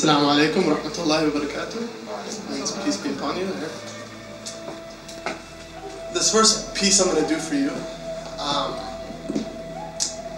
Assalamu alaikum wa rahmatullahi wa barakatuh. Peace be upon you. This first piece I'm going to do for you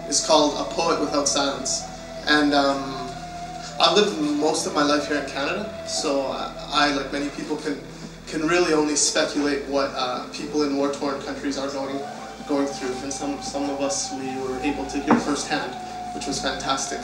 is called A Poet Without Silence. And I've lived most of my life here in Canada, so I, like many people, can really only speculate what people in war-torn countries are going through. And some of us, we were able to hear firsthand, which was fantastic.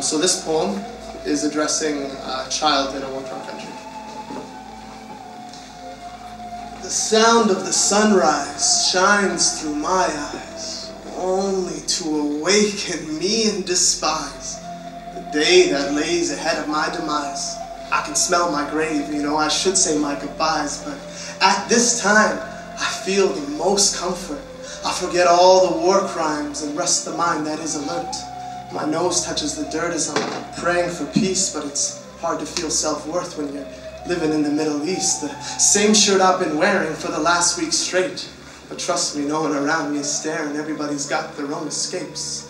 So this poem is addressing a child in a war-torn country. The sound of the sunrise shines through my eyes, only to awaken me in despise. The day that lays ahead of my demise. I can smell my grave, you know, I should say my goodbyes, but at this time, I feel the most comfort. I forget all the war crimes and rest the mind that is alert. My nose touches the dirt as I'm praying for peace, but it's hard to feel self-worth when you're living in the Middle East. The same shirt I've been wearing for the last week straight. But trust me, no one around me is staring. Everybody's got their own escapes.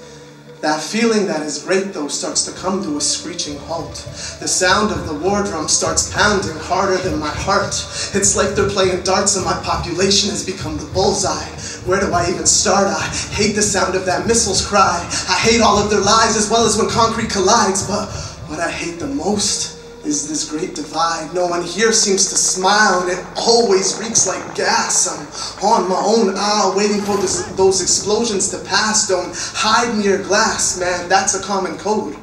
That feeling that is great, though, starts to come to a screeching halt. The sound of the war drum starts pounding harder than my heart. It's like they're playing darts and my population has become the bullseye. Where do I even start? I hate the sound of that missile's cry. I hate all of their lies as well as when concrete collides. But what I hate the most is this great divide. No one here seems to smile and it always reeks like gas. I'm on my own aisle waiting for those explosions to pass. Don't hide near glass, man, that's a common code.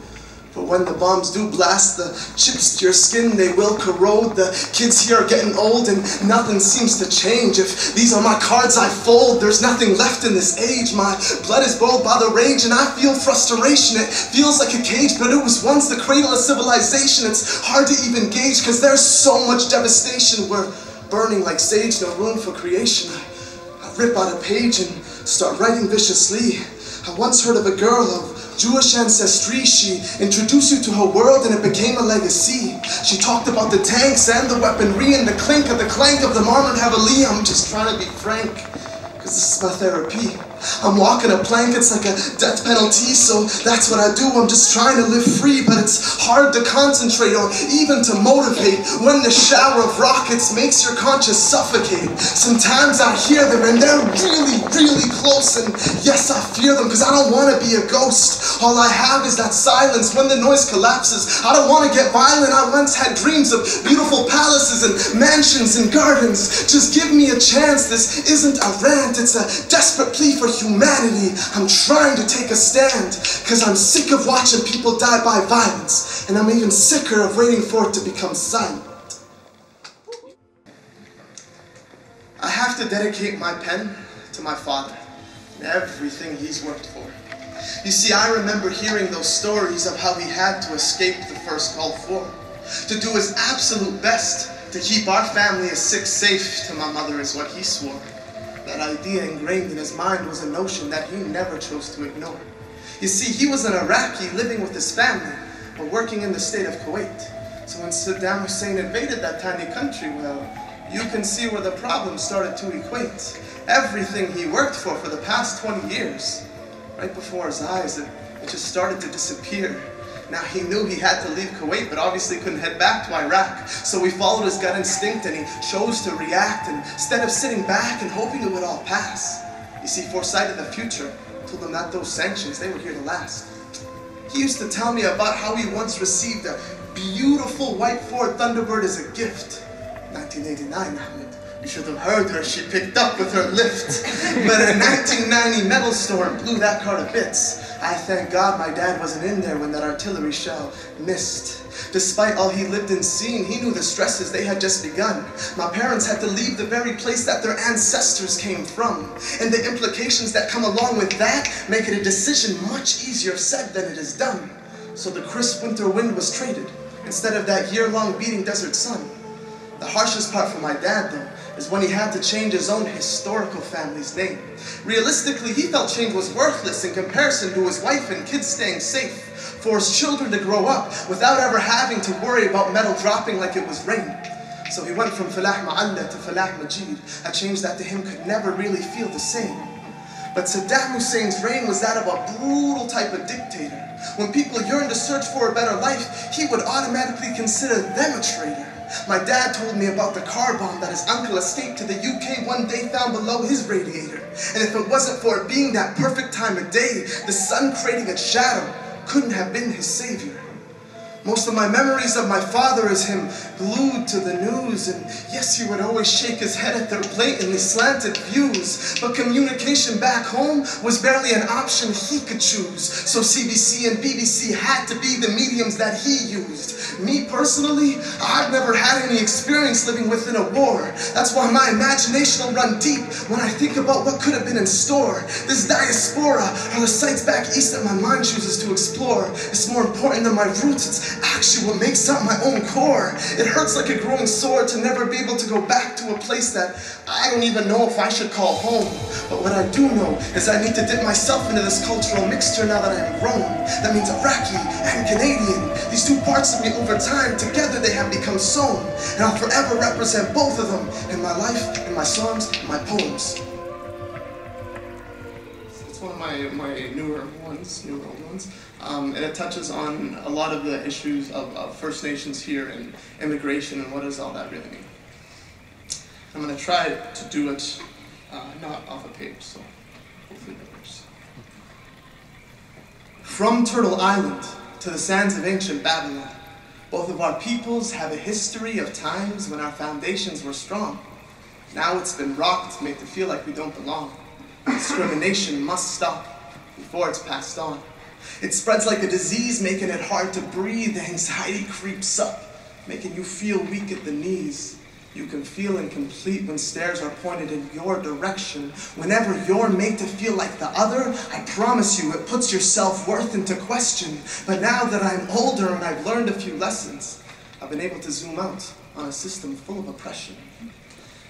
But when the bombs do blast, the chips to your skin, they will corrode. The kids here are getting old and nothing seems to change. If these are my cards I fold, there's nothing left in this age. My blood is boiled by the rage and I feel frustration. It feels like a cage, but it was once the cradle of civilization. It's hard to even gauge because there's so much devastation. We're burning like sage, no room for creation. I rip out a page and start writing viciously. I once heard of a girl of Jewish ancestry. She introduced you to her world and it became a legacy. She talked about the tanks and the weaponry and the clank of the armored heavily. I'm just trying to be frank, because this is my therapy. I'm walking a plank, it's like a death penalty, so that's what I do. I'm just trying to live free, but it's hard to concentrate or even to motivate when the shower of rockets makes your conscience suffocate. Sometimes I hear them and they're really, really close, and yes, I fear them because I don't want to be a ghost. All I have is that silence when the noise collapses. I don't want to get violent. I once had dreams of beautiful palaces and mansions and gardens. Just give me a chance. This isn't a rant, it's a desperate plea for humanity. I'm trying to take a stand because I'm sick of watching people die by violence, and I'm even sicker of waiting for it to become silent. I have to dedicate my pen to my father and everything he's worked for. You see, I remember hearing those stories of how he had to escape the first Gulf War, to do his absolute best to keep our family as safe to my mother is what he swore. That idea ingrained in his mind was a notion that he never chose to ignore. You see, he was an Iraqi living with his family, but working in the state of Kuwait. So when Saddam Hussein invaded that tiny country, well, you can see where the problem started to equate. Everything he worked for the past 20 years, right before his eyes, it just started to disappear. Now, he knew he had to leave Kuwait, but obviously couldn't head back to Iraq. So he followed his gut instinct and he chose to react instead of sitting back and hoping it would all pass. You see, foresight of the future told him that those sanctions, they were here to last. He used to tell me about how he once received a beautiful white Ford Thunderbird as a gift. 1989, Ahmad. You should have heard her, she picked up with her lift. But a 1990 metal storm blew that car to bits. I thank God my dad wasn't in there when that artillery shell missed. Despite all he lived and seen, he knew the stresses, they had just begun. My parents had to leave the very place that their ancestors came from. And the implications that come along with that make it a decision much easier said than it is done. So the crisp winter wind was traded instead of that year-long beating desert sun. The harshest part for my dad, though, is when he had to change his own historical family's name. Realistically, he felt change was worthless in comparison to his wife and kids staying safe, for his children to grow up without ever having to worry about metal dropping like it was rain. So he went from Vlad to Ahmad Majid, a change that to him could never really feel the same. But Saddam Hussein's reign was that of a brutal type of dictator. When people yearned to search for a better life, he would automatically consider them a traitor. My dad told me about the car bomb that his uncle escaped to the UK one day found below his radiator. And if it wasn't for it being that perfect time of day, the sun creating its shadow couldn't have been his savior. Most of my memories of my father is him glued to the news, and yes, he would always shake his head at their blatantly slanted views, but communication back home was barely an option he could choose, so CBC and BBC had to be the mediums that he used. Me personally, I've never had any experience living within a war. That's why my imagination will run deep when I think about what could have been in store. This diaspora are the sights back east that my mind chooses to explore. It's more important than my roots, it's actually what makes up my own core. It hurts like a growing sore to never be able to go back to a place that I don't even know if I should call home. But what I do know is I need to dip myself into this cultural mixture now that I am grown. That means Iraqi and Canadian. These two parts of me over time, together they have become sewn. And I'll forever represent both of them in my life, in my songs, in my poems. It's one of my newer old ones. And it touches on a lot of the issues of First Nations here and immigration and what does all that really mean. I'm going to try to do it not off a page, so hopefully that works. From Turtle Island to the sands of ancient Babylon, both of our peoples have a history of times when our foundations were strong. Now it's been rocked, made to feel like we don't belong. Discrimination must stop before it's passed on. It spreads like a disease, making it hard to breathe. Anxiety creeps up, making you feel weak at the knees. You can feel incomplete when stares are pointed in your direction. Whenever you're made to feel like the other, I promise you it puts your self-worth into question. But now that I'm older and I've learned a few lessons, I've been able to zoom out on a system full of oppression.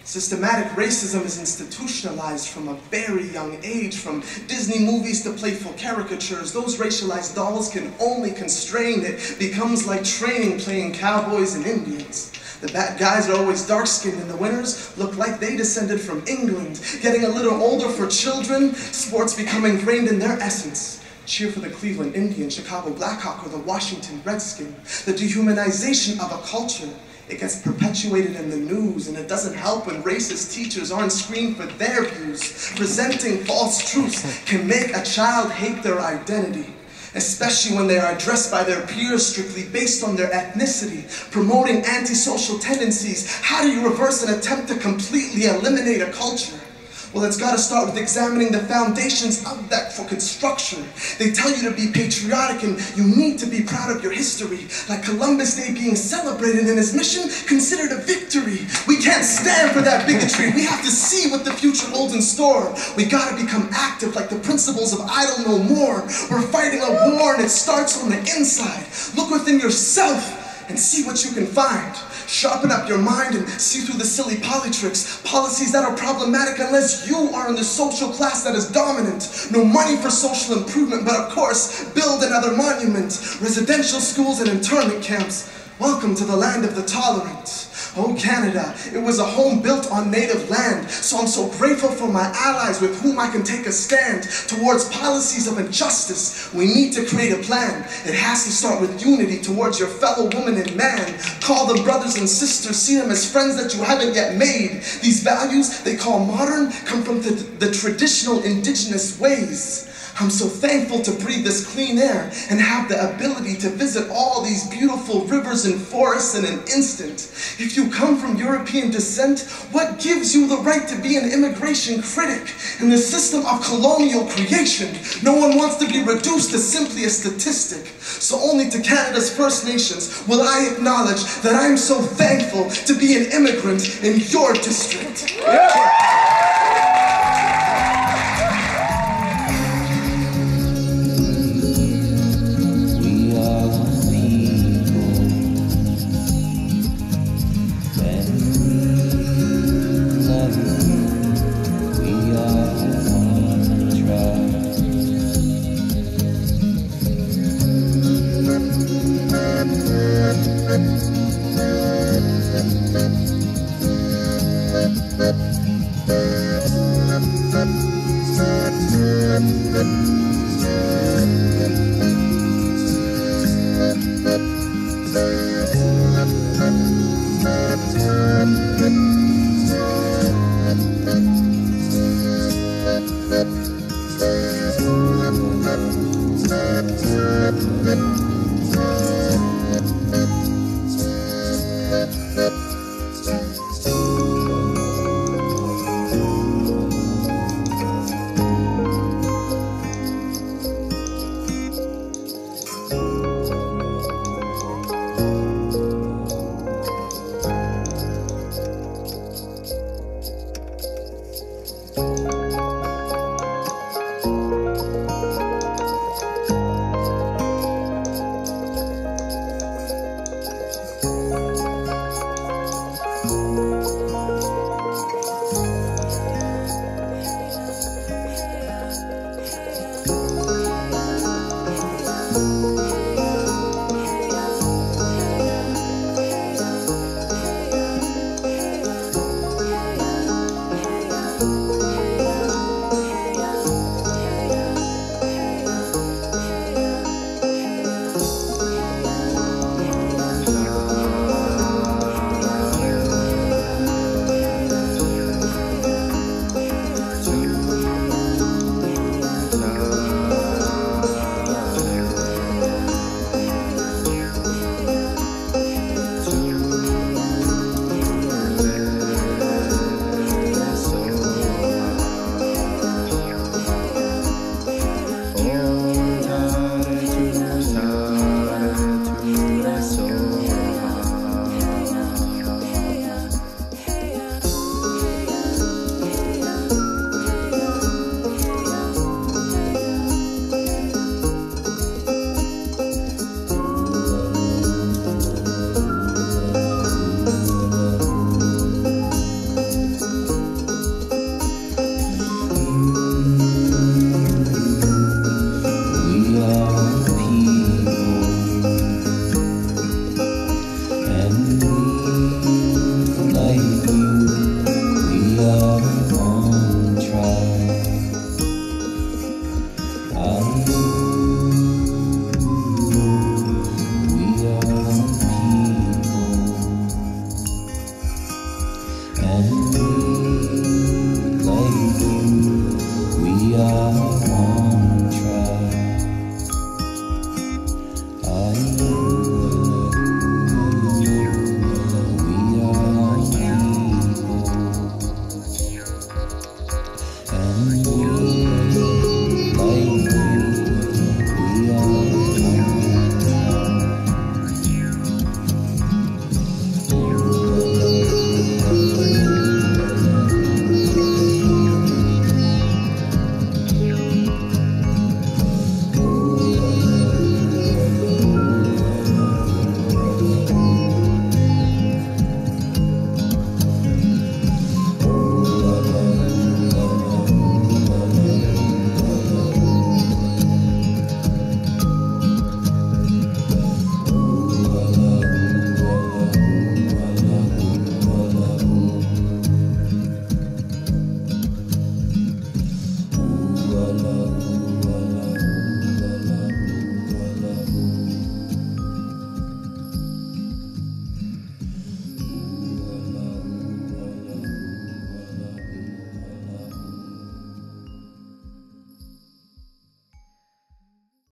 Systematic racism is institutionalized from a very young age, from Disney movies to playful caricatures. Those racialized dolls can only constrain. It becomes like training playing cowboys and Indians. The bad guys are always dark-skinned and the winners look like they descended from England. Getting a little older for children, sports become ingrained in their essence. Cheer for the Cleveland Indian, Chicago Blackhawk, or the Washington Redskin. The dehumanization of a culture, it gets perpetuated in the news, and it doesn't help when racist teachers aren't screened for their views. Presenting false truths can make a child hate their identity, especially when they are addressed by their peers strictly based on their ethnicity. Promoting antisocial tendencies, how do you reverse an attempt to completely eliminate a culture? Well, it's got to start with examining the foundations of that fucking structure. They tell you to be patriotic and you need to be proud of your history. Like Columbus Day being celebrated and his mission considered a victory. We can't stand for that bigotry. We have to see what the future holds in store. We got to become active like the principles of I don't know more. We're fighting a war and it starts on the inside. Look within yourself and see what you can find. Sharpen up your mind and see through the silly politricks, policies that are problematic unless you are in the social class that is dominant. No money for social improvement, but of course, build another monument. Residential schools and internment camps. Welcome to the land of the tolerant. Oh Canada, it was a home built on native land, so I'm so grateful for my allies with whom I can take a stand towards policies of injustice. We need to create a plan. It has to start with unity towards your fellow woman and man. Call them brothers and sisters, see them as friends that you haven't yet made. These values they call modern come from the traditional indigenous ways. I'm so thankful to breathe this clean air and have the ability to visit all these beautiful rivers and forests in an instant. If you come from European descent, what gives you the right to be an immigration critic in the system of colonial creation? No one wants to be reduced to simply a statistic. So only to Canada's First Nations will I acknowledge that I'm so thankful to be an immigrant in your district. Yeah. love.